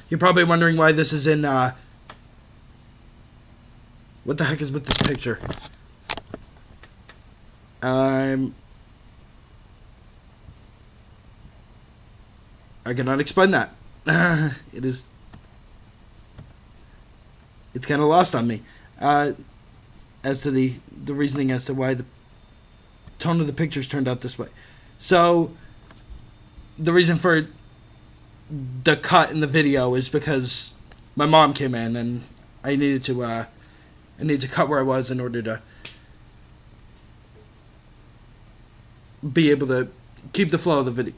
You're probably wondering why this is in, what the heck is with this picture? I cannot explain that. It's kind of lost on me. As to the reasoning as to why the tone of the pictures turned out this way. So, the reason for the cut in the video is because my mom came in and I needed to cut where I was in order to be able to keep the flow of the video,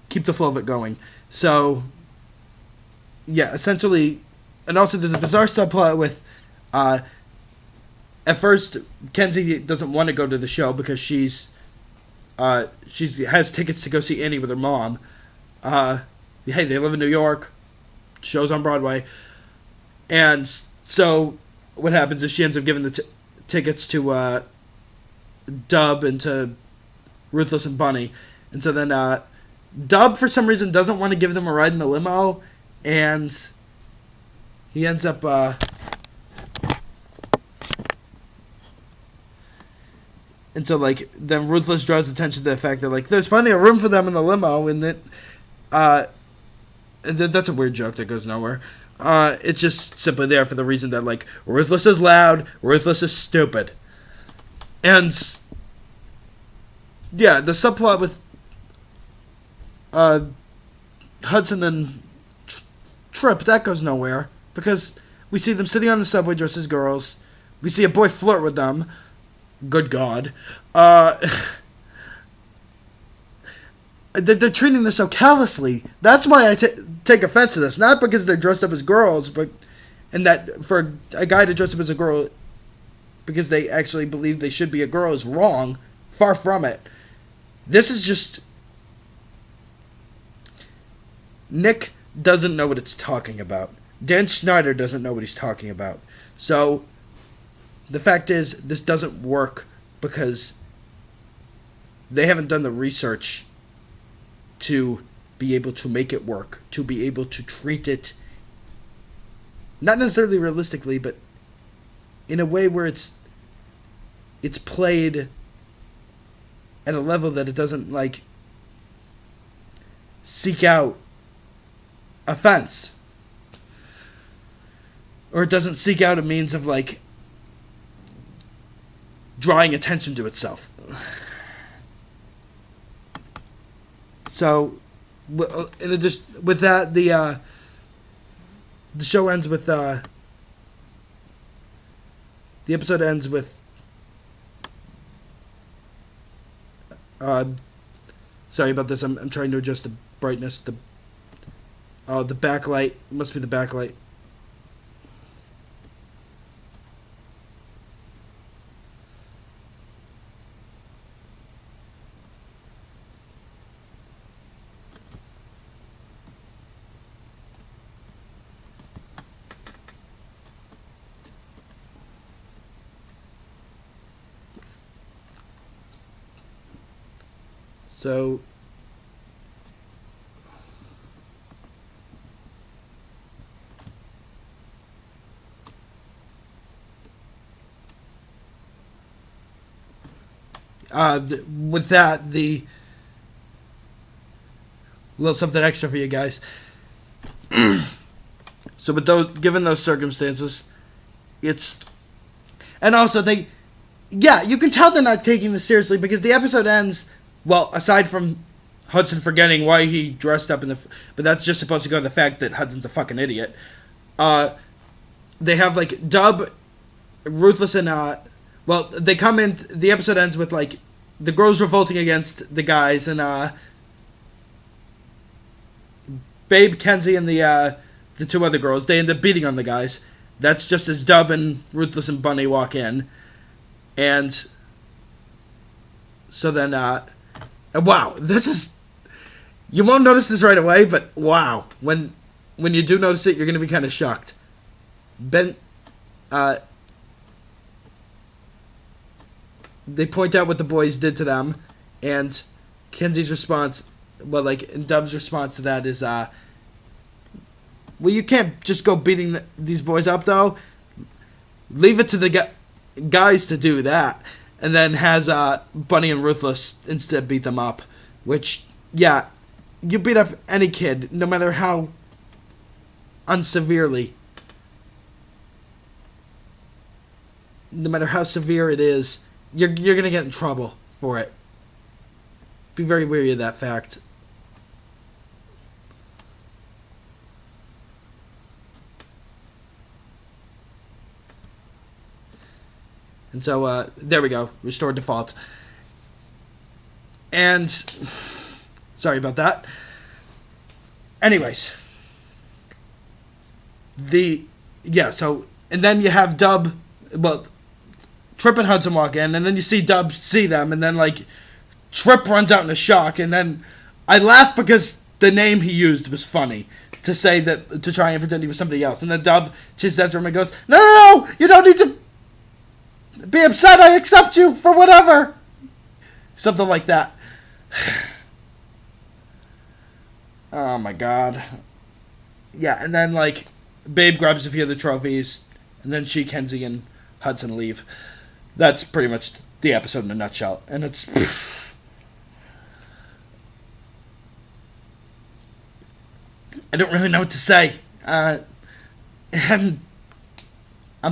keep the flow of it going. So, yeah, essentially, and also there's a bizarre subplot with, at first, Kenzie doesn't want to go to the show because she has tickets to go see Annie with her mom. Hey, they live in New York. Show's on Broadway. And so what happens is she ends up giving the tickets to Dub and to Ruthless and Bunny. And so then Dub, for some reason, doesn't want to give them a ride in the limo. And he ends up... And so, like, then Ruthless draws attention to the fact that, like, there's plenty of room for them in the limo, and that, that's a weird joke that goes nowhere. It's just simply there for the reason that, like, Ruthless is loud, Ruthless is stupid. And, yeah, the subplot with, Hudson and Trip, that goes nowhere, because we see them sitting on the subway dressed as girls, we see a boy flirt with them. Good God. They're treating this so callously. That's why I take offense to this. Not because they're dressed up as girls, but... And that for a guy to dress up as a girl because they actually believe they should be a girl is wrong. Far from it. This is just... Nick doesn't know what it's talking about. Dan Schneider doesn't know what he's talking about. So... The fact is, this doesn't work because they haven't done the research to be able to make it work, to be able to treat it, not necessarily realistically, but in a way where it's played at a level that it doesn't, like, seek out offense. Or it doesn't seek out a means of, like, drawing attention to itself. So, in addition, with that, the show ends with the episode ends with sorry about this. I'm trying to adjust the brightness. The backlight must be the backlight. So, with that, the little something extra for you guys. So, with those, given those circumstances, it's, and also yeah, you can tell they're not taking this seriously because the episode ends. Well, aside from Hudson forgetting why he dressed up but that's just supposed to go to the fact that Hudson's a fucking idiot. They have, like, Dub, Ruthless, and, well, they come in, the episode ends with, like, the girls revolting against the guys, and, Babe, Kenzie, and the two other girls, they end up beating on the guys. That's just as Dub and Ruthless and Bunny walk in. And so then, wow, this is... You won't notice this right away, but wow. When you do notice it, you're going to be kind of shocked. They point out what the boys did to them, and Kenzie's response... Well, like, and Dub's response to that is, well, well, you can't just go beating these boys up, though. Leave it to the guys to do that. And then has Bunny and Ruthless instead beat them up. Which, yeah, you beat up any kid, no matter how unseverely. No matter how severe it is, you're going to get in trouble for it. Be very wary of that fact. And so, there we go. Restore default. And, sorry about that. Anyways. And then you have Dub, well, Trip and Hudson walk in, and then you see Dub see them, and then, like, Trip runs out in a shock, and then I laugh because the name he used was funny. To say that, to try and pretend he was somebody else. And then Dub chases after him and goes, no, you don't need to be upset, I accept you for whatever. Something like that. Oh my god. Yeah, and then like Babe grabs a few of the trophies, and then she, Kenzie, and Hudson leave. That's pretty much the episode in a nutshell. And it's I don't really know what to say. I'm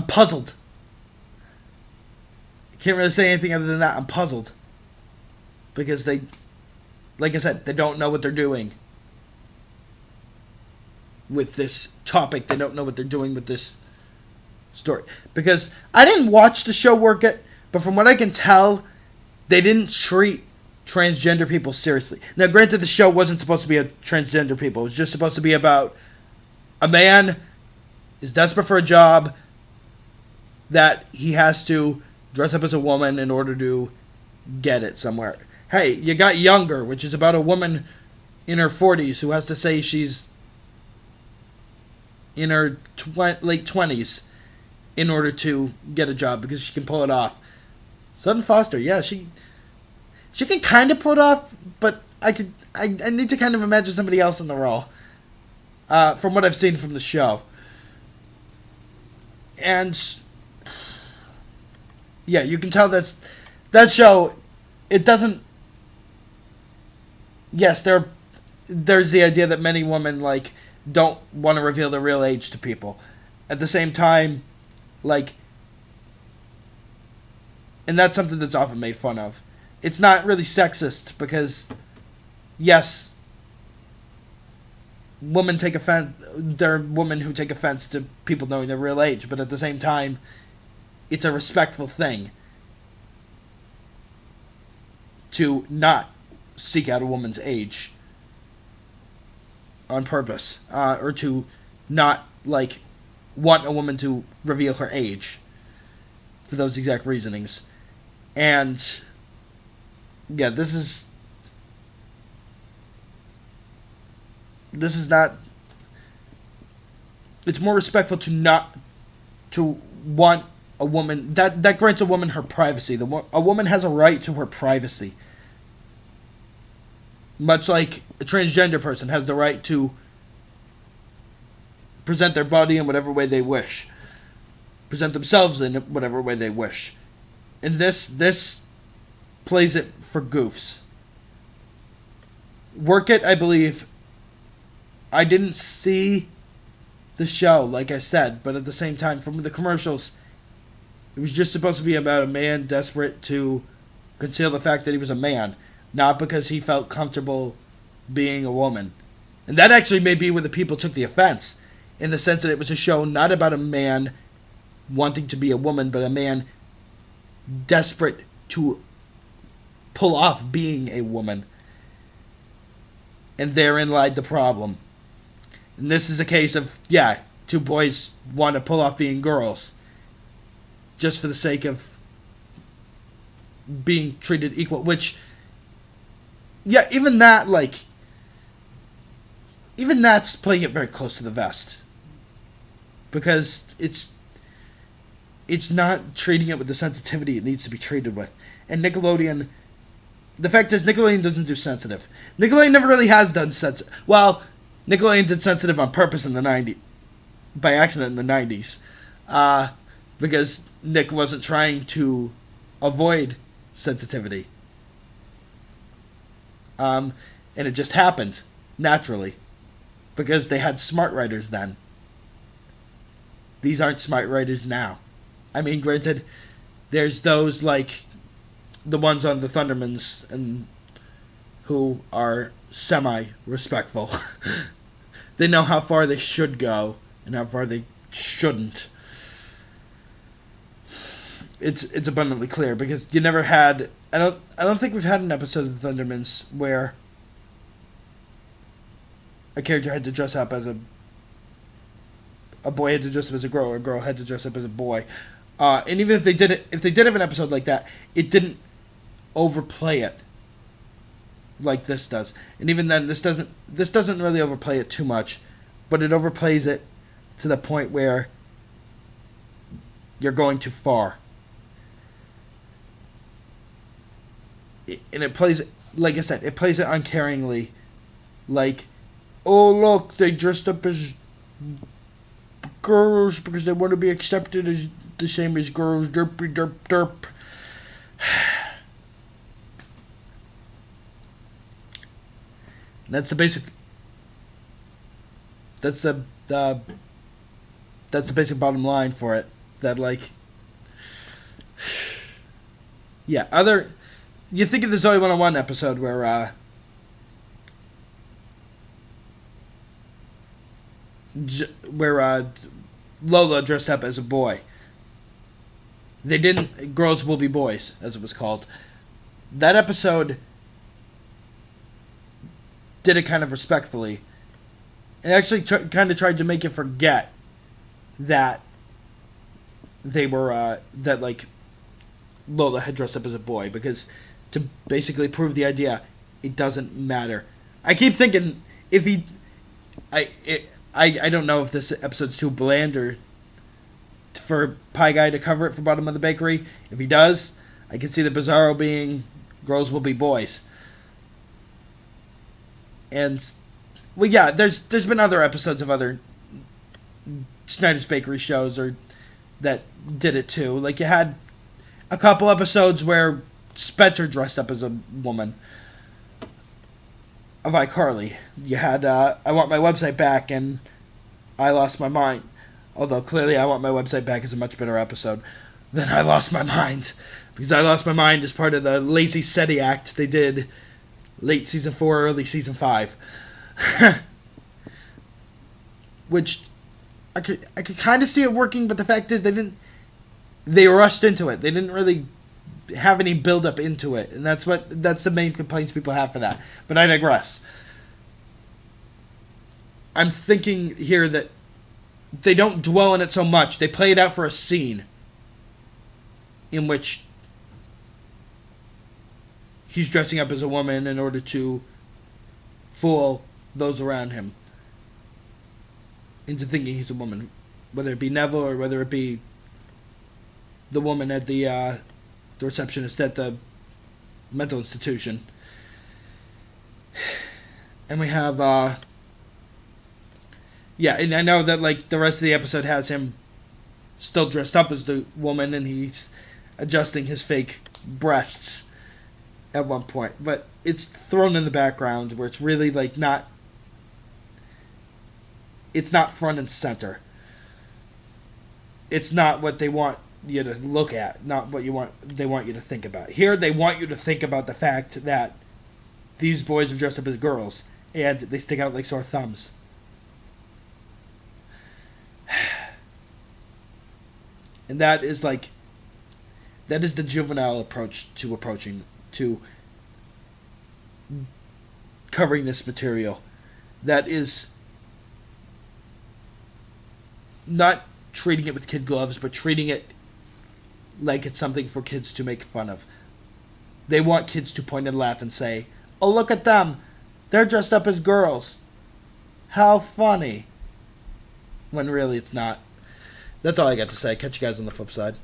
puzzled. Can't really say anything other than that. I'm puzzled. Because they, like I said, they don't know what they're doing with this topic. They don't know what they're doing with this story. Because I didn't watch the show work it, but from what I can tell, they didn't treat transgender people seriously. Now, granted, the show wasn't supposed to be a transgender people. It was just supposed to be about a man is desperate for a job that he has to dress up as a woman in order to get it somewhere. Hey, you got Younger, which is about a woman in her 40s who has to say she's in her late 20s in order to get a job because she can pull it off. Sutton Foster, yeah, she can kind of pull it off, but I need to kind of imagine somebody else in the role. From what I've seen from the show. And yeah, you can tell that show, it doesn't. Yes, there's the idea that many women like don't want to reveal their real age to people. At the same time, like, and that's something that's often made fun of. It's not really sexist because, yes, women take offense. There are women who take offense to people knowing their real age, but at the same time, it's a respectful thing to not seek out a woman's age on purpose, or to not like want a woman to reveal her age for those exact reasonings. And yeah, this is not. It's more respectful to not to want a woman that grants a woman her privacy. A woman has a right to her privacy, much like a transgender person has the right to present their body in whatever way they wish, present themselves in whatever way they wish. And this plays it for goofs. Work It, I believe. I didn't see the show, like I said, but at the same time, from the commercials, it was just supposed to be about a man desperate to conceal the fact that he was a man, not because he felt comfortable being a woman. And that actually may be where the people took the offense, in the sense that it was a show not about a man wanting to be a woman, but a man desperate to pull off being a woman. And therein lied the problem. And this is a case of, yeah, two boys want to pull off being girls just for the sake of being treated equal, which, yeah, even that, like, even that's playing it very close to the vest. Because it's not treating it with the sensitivity it needs to be treated with. And Nickelodeon, the fact is, Nickelodeon doesn't do sensitive. Nickelodeon never really has done sensitive. Well, Nickelodeon did sensitive on purpose in the 90s, by accident in the 90s, because Nick wasn't trying to avoid sensitivity. And it just happened naturally because they had smart writers then. These aren't smart writers now. I mean, granted, there's those like the ones on the Thundermans and who are semi-respectful. They know how far they should go and how far they shouldn't. It's abundantly clear because you never had. I don't think we've had an episode of the Thundermans where a character had to dress up as a boy had to dress up as a girl, or a girl had to dress up as a boy. And even if they did have an episode like that, it didn't overplay it like this does. And even then, this doesn't really overplay it too much, but it overplays it to the point where you're going too far. And it plays, like I said, it plays it uncaringly. Like, oh look, they dressed up as girls because they want to be accepted as the same as girls. Derpy derp derp. That's the basic. That's the basic bottom line for it. That like, yeah. You think of the Zoe 101 episode where Lola dressed up as a boy. They didn't. Girls Will Be Boys, as it was called. That episode did it kind of respectfully. It actually kind of tried to make you forget that they were that like Lola had dressed up as a boy, because to basically prove the idea, it doesn't matter. I keep thinking if he, I don't know if this episode's too bland or for Pie Guy to cover it for Bottom of the Bakery. If he does, I can see the Bizarro being Girls Will Be Boys. And well, yeah, there's been other episodes of other Schneider's Bakery shows or that did it too. Like you had a couple episodes where Spencer dressed up as a woman of iCarly. You had I Want My Website Back and I Lost My Mind. Although clearly I Want My Website Back is a much better episode than I Lost My Mind. Because I Lost My Mind is part of the Lazy SETI Act they did late season 4, early season 5. Which I could kind of see it working, but the fact is they rushed into it. They didn't really have any build up into it, and that's the main complaints people have for that. But I digress. I'm thinking here that they don't dwell on it so much. They play it out for a scene in which he's dressing up as a woman in order to fool those around him into thinking he's a woman, whether it be Neville or whether it be the woman at the receptionist at the mental institution. And we have yeah, and I know that like the rest of the episode has him still dressed up as the woman and he's adjusting his fake breasts at one point, but it's thrown in the background where it's really like not, it's not front and center. It's not what they want you to look at, not what they want you to think about. Here they want you to think about the fact that these boys are dressed up as girls and they stick out like sore thumbs. And that is the juvenile approach to covering this material. That is not treating it with kid gloves, but treating it like it's something for kids to make fun of. They want kids to point and laugh and say, "Oh, look at them. They're dressed up as girls. How funny." When really it's not. That's all I got to say. Catch you guys on the flip side.